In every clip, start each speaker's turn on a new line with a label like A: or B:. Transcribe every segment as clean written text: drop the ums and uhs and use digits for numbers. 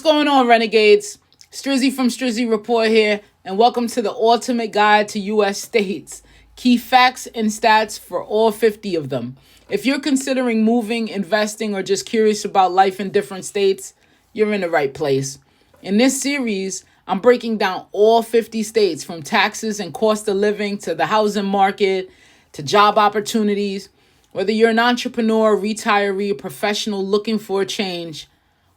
A: going on, Renegades? Strizzy from Strizzy Report here, and welcome to the ultimate guide to U.S. states. Key facts and stats for all 50 of them. If you're considering moving, investing, or just curious about life in different states, you're in the right place. In this series, I'm breaking down all 50 states, from taxes and cost of living to the housing market to job opportunities. Whether you're an entrepreneur, retiree, or professional looking for a change,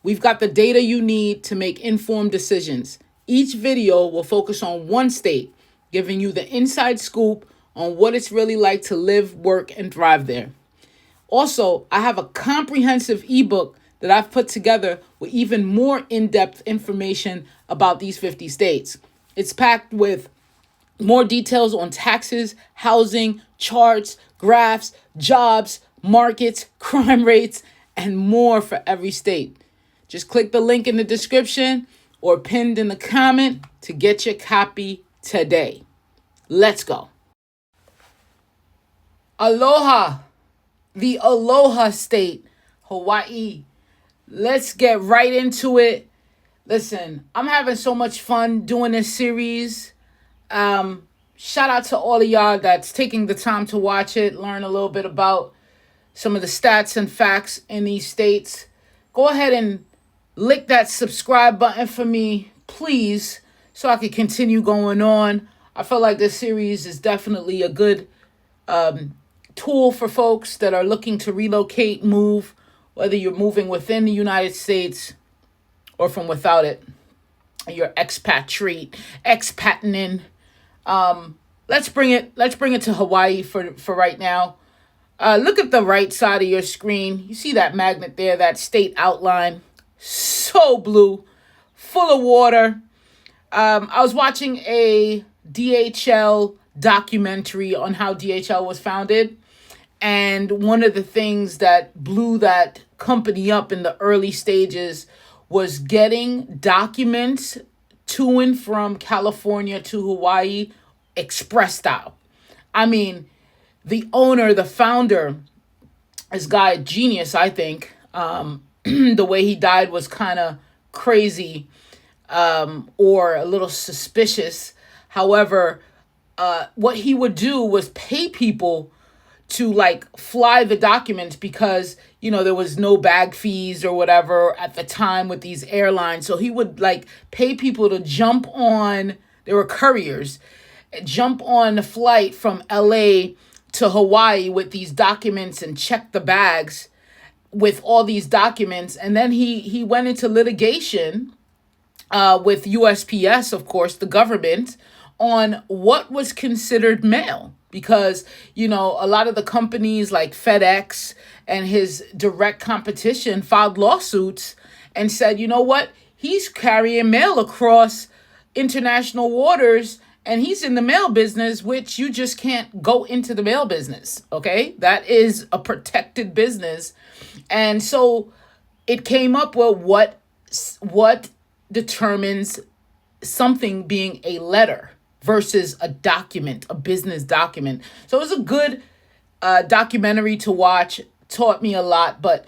A: we've got the data you need to make informed decisions. Each video will focus on one state, giving you the inside scoop on what it's really like to live, work, and thrive there. Also, I have a comprehensive ebook that I've put together with even more in-depth information about these 50 states. It's packed with more details on taxes, housing, charts, graphs, jobs, markets, crime rates, and more for every state. Just click the link in the description or pinned in the comment to get your copy today. Let's go. Aloha, the Aloha state, Hawaii. Let's get right into it. Listen, I'm having so much fun doing this series. Shout out to all of y'all that's taking the time to watch it, learn a little bit about some of the stats and facts in these states. Go ahead and lick that subscribe button for me, please, so I can continue going on. I feel like this series is definitely a good tool for folks that are looking to relocate, move, whether you're moving within the United States or from without it. You're expatriating. Let's bring it to Hawaii for right now. Look at the right side of your screen. You see that magnet there, that state outline. So blue, full of water. I was watching a DHL documentary on how DHL was founded. And one of the things that blew that company up in the early stages was getting documents to and from California to Hawaii express style. I mean, the owner, the founder, this guy, a genius, I think. The way he died was kind of crazy or a little suspicious. However, what he would do was pay people to fly the documents because, there was no bag fees or whatever at the time with these airlines. So he would pay people to jump on, they were couriers, jump on the flight from LA to Hawaii with these documents and check the bags with all these documents. And then he went into litigation with USPS, of course, the government, on what was considered mail. Because, a lot of the companies like FedEx and his direct competition filed lawsuits and said, you know what, he's carrying mail across international waters and he's in the mail business, which you just can't go into the mail business. Okay, that is a protected business. And so it came up with what determines something being a letter versus a document, a business document. So it was a good documentary to watch, taught me a lot, but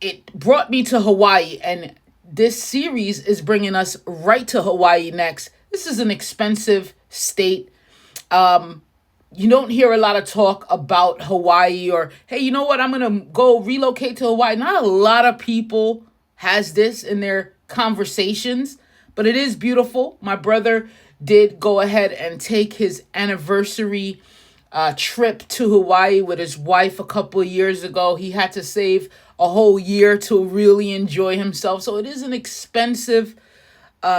A: it brought me to Hawaii. And this series is bringing us right to Hawaii next. This is an expensive state. You don't hear a lot of talk about Hawaii or, hey, you know what, I'm going to go relocate to Hawaii. Not a lot of people has this in their conversations, but it is beautiful. My brother did go ahead and take his anniversary trip to Hawaii with his wife a couple of years ago. He had to save a whole year to really enjoy himself. So it is an expensive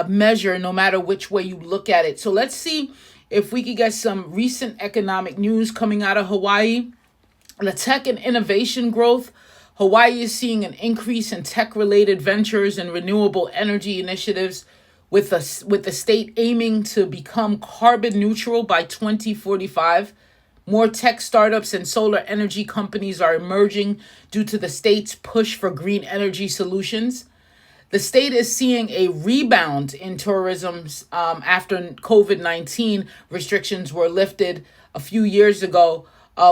A: measure, no matter which way you look at it. So let's see if we could get some recent economic news coming out of Hawaii. The tech and innovation growth. Hawaii is seeing an increase in tech-related ventures and renewable energy initiatives, with the state aiming to become carbon neutral by 2045. More tech startups and solar energy companies are emerging due to the state's push for green energy solutions. The state is seeing a rebound in tourism after COVID-19 restrictions were lifted a few years ago,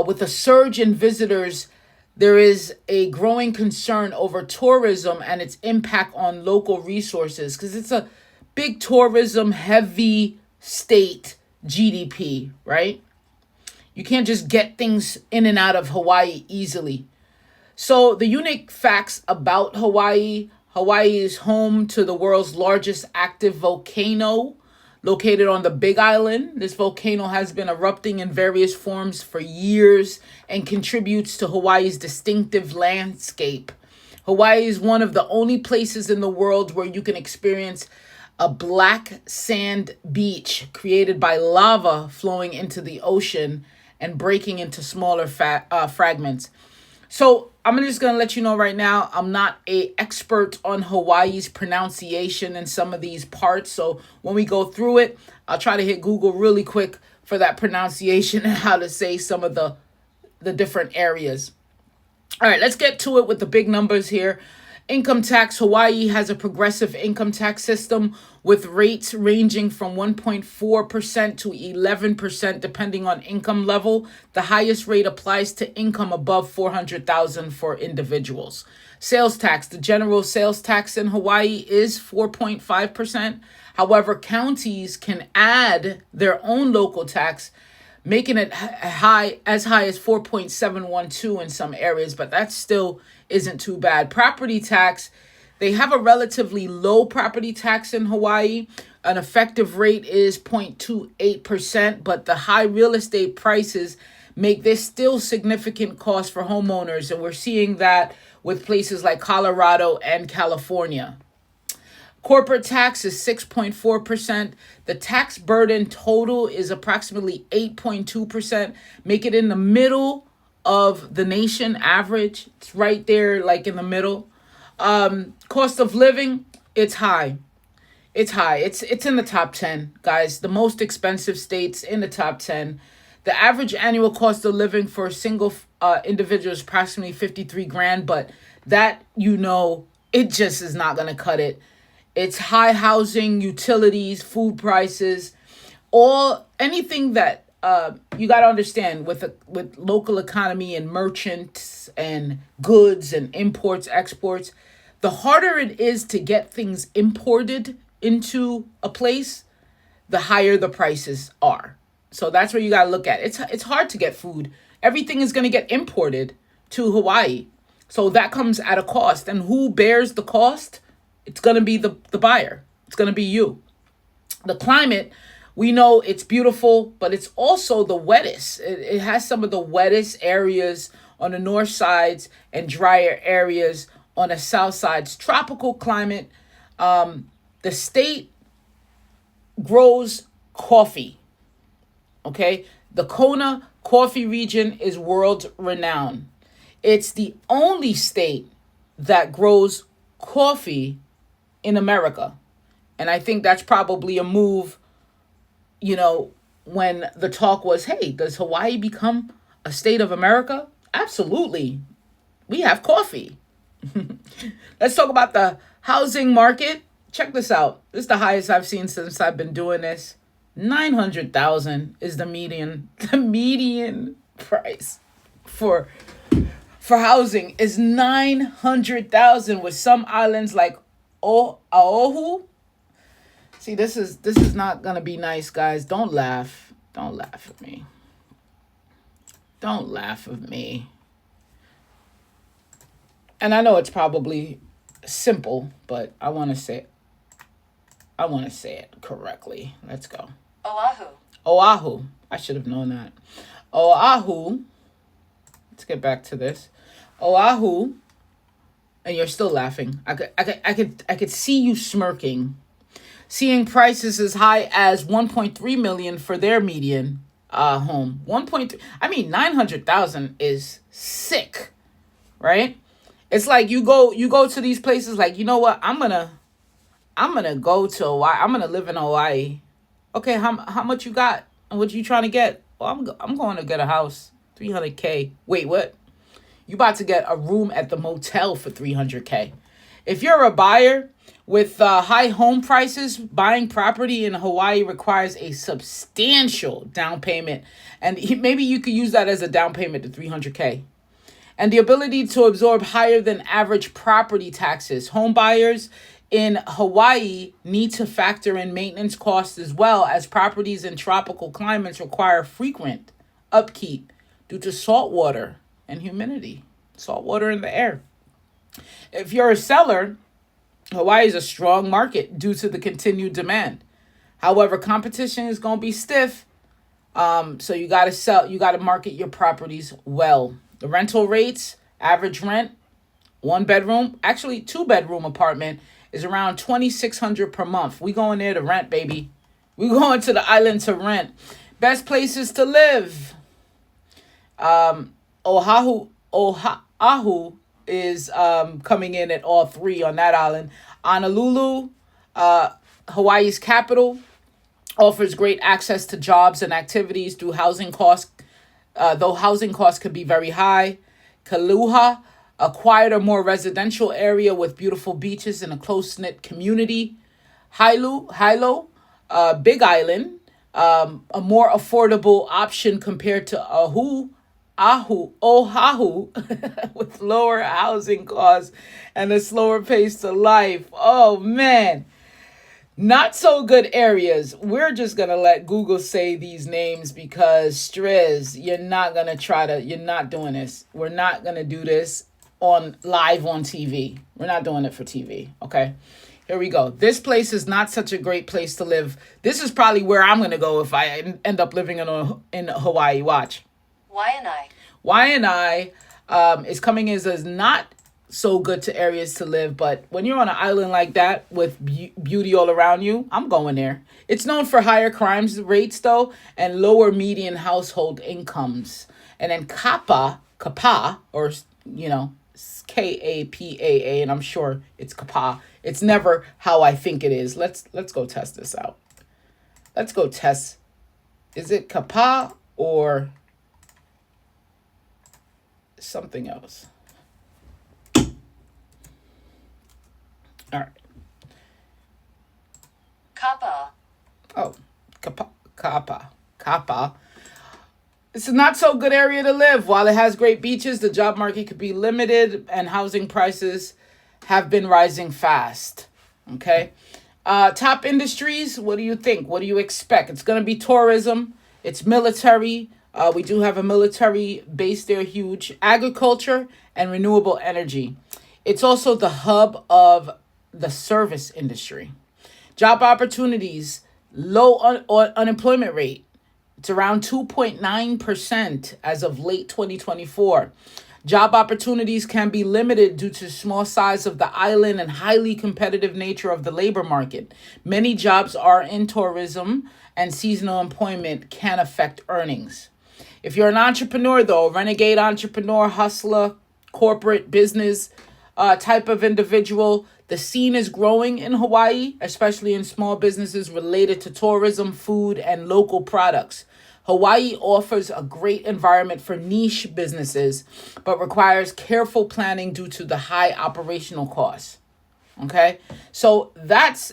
A: with a surge in visitors There is a growing concern over tourism and its impact on local resources because it's a big tourism heavy state GDP, right? You can't just get things in and out of Hawaii easily. So, the unique facts about Hawaii: Hawaii is home to the world's largest active volcano located on the Big Island. This volcano has been erupting in various forms for years and contributes to Hawaii's distinctive landscape. Hawaii is one of the only places in the world where you can experience a black sand beach created by lava flowing into the ocean and breaking into smaller fragments. So I'm just going to let you know right now, I'm not a expert on Hawaii's pronunciation in some of these parts. So when we go through it, I'll try to hit Google really quick for that pronunciation and how to say some of the different areas. All right, let's get to it with the big numbers here. Income tax: Hawaii has a progressive income tax system with rates ranging from 1.4% to 11% depending on income level. The highest rate applies to income above 400,000 for individuals. Sales tax: the general sales tax in Hawaii is 4.5%. However, counties can add their own local tax, making it as high as 4.712 in some areas, but that still isn't too bad. Property tax: they have a relatively low property tax in Hawaii. An effective rate is 0.28%, but the high real estate prices make this still significant cost for homeowners, and we're seeing that with places like Colorado and California. Corporate tax is 6.4%. The tax burden total is approximately 8.2%. Make it in the middle of the nation average. It's right there, like in the middle. Cost of living, it's high. It's high. It's in the top 10, guys. The most expensive states in the top 10. The average annual cost of living for a single individual is approximately 53 grand, but that, it just is not going to cut it. It's high housing, utilities, food prices, anything that you got to understand with local economy and merchants and goods and imports, exports. The harder it is to get things imported into a place, the higher the prices are. So that's where you got to look at. It's hard to get food. Everything is going to get imported to Hawaii. So that comes at a cost. And who bears the cost? It's going to be the buyer. It's going to be you. The climate, we know it's beautiful, but it's also the wettest. It has some of the wettest areas on the north sides and drier areas on the south sides. Tropical climate. The state grows coffee. Okay? The Kona coffee region is world renowned. It's the only state that grows coffee in America. And I think that's probably a move, when the talk was, hey, does Hawaii become a state of America? Absolutely. We have coffee. Let's talk about the housing market. Check this out. This is the highest I've seen since I've been doing this. 900,000 is the median price for housing is 900,000, with some islands like Oahu. See, this is not gonna be nice, guys. Don't laugh. Don't laugh at me. Don't laugh at me. And I know it's probably simple, but I want to say it correctly. Let's go. Oahu. I should have known that. Oahu. Let's get back to this. Oahu. And you're still laughing. I could see you smirking. Seeing prices as high as 1.3 million for their median home. 1.3. I mean, 900,000 is sick, right? It's like you go to these places like, you know what? I'm gonna go to Hawaii. I'm gonna live in Hawaii. Okay, how much you got? And what you trying to get? Well, I'm going to get a house, $300K. Wait, what? You about to get a room at the motel for $300K. If you're a buyer with high home prices, buying property in Hawaii requires a substantial down payment. And maybe you could use that as a down payment to $300K. and the ability to absorb higher than average property taxes. Home buyers in Hawaii need to factor in maintenance costs as well, as properties in tropical climates require frequent upkeep due to salt water and humidity, salt water in the air. If you're a seller, Hawaii is a strong market due to the continued demand. However, competition is going to be stiff. So you got to market your properties well. The rental rates, average rent, 1 bedroom, actually 2 bedroom apartment is around $2,600 per month. We going there to rent, baby. We going to the island to rent. Best places to live. Oahu is coming in at all three on that island. Honolulu, Hawaii's capital, offers great access to jobs and activities through housing costs, though housing costs could be very high. Kaluha, a quieter, more residential area with beautiful beaches and a close-knit community. Hilo, Big Island, a more affordable option compared to Oahu, with lower housing costs and a slower pace to life. Oh, man. Not so good areas. We're just going to let Google say these names because, Strizz, you're not doing this. We're not going to do this live on TV. We're not doing it for TV, okay? Here we go. This place is not such a great place to live. This is probably where I'm going to go if I end up living in Hawaii. Watch. Waianae is coming as not so good to areas to live, but when you're on an island like that with beauty all around you, I'm going there. It's known for higher crime rates though, and lower median household incomes. And then Kapa, or Kapaa, and I'm sure it's Kapa. It's never how I think it is. Let's go test this out. Let's go test. Is it Kapa or something else? All right.
B: Kappa.
A: Oh, Kappa. It's a not so good area to live. While it has great beaches, the job market could be limited and housing prices have been rising fast. Okay. Top industries. What do you think? What do you expect? It's going to be tourism. It's military. We do have a military base there, huge. Agriculture and renewable energy. It's also the hub of the service industry. Job opportunities, low unemployment rate. It's around 2.9% as of late 2024. Job opportunities can be limited due to small size of the island and highly competitive nature of the labor market. Many jobs are in tourism, and seasonal employment can affect earnings. If you're an entrepreneur, though, renegade entrepreneur, hustler, corporate business type of individual, the scene is growing in Hawaii, especially in small businesses related to tourism, food, and local products. Hawaii offers a great environment for niche businesses, but requires careful planning due to the high operational costs. Okay, so that's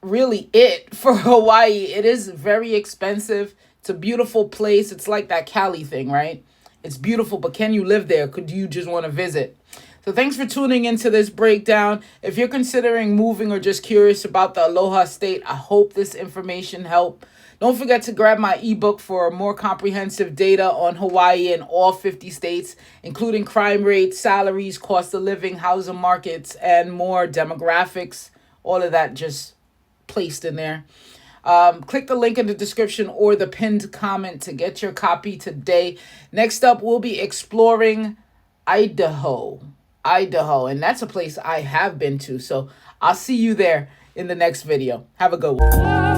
A: really it for Hawaii. It is very expensive. It's a beautiful place. It's like that Cali thing, right? It's beautiful, but can you live there? Could you just want to visit? So thanks for tuning into this breakdown. If you're considering moving or just curious about the Aloha State, I hope this information helped. Don't forget to grab my ebook for more comprehensive data on Hawaii and all 50 states, including crime rates, salaries, cost of living, housing markets, and more demographics. All of that just placed in there. Click the link in the description or the pinned comment to get your copy today. Next up, we'll be exploring Idaho, and that's a place I have been to. So I'll see you there in the next video. Have a good one.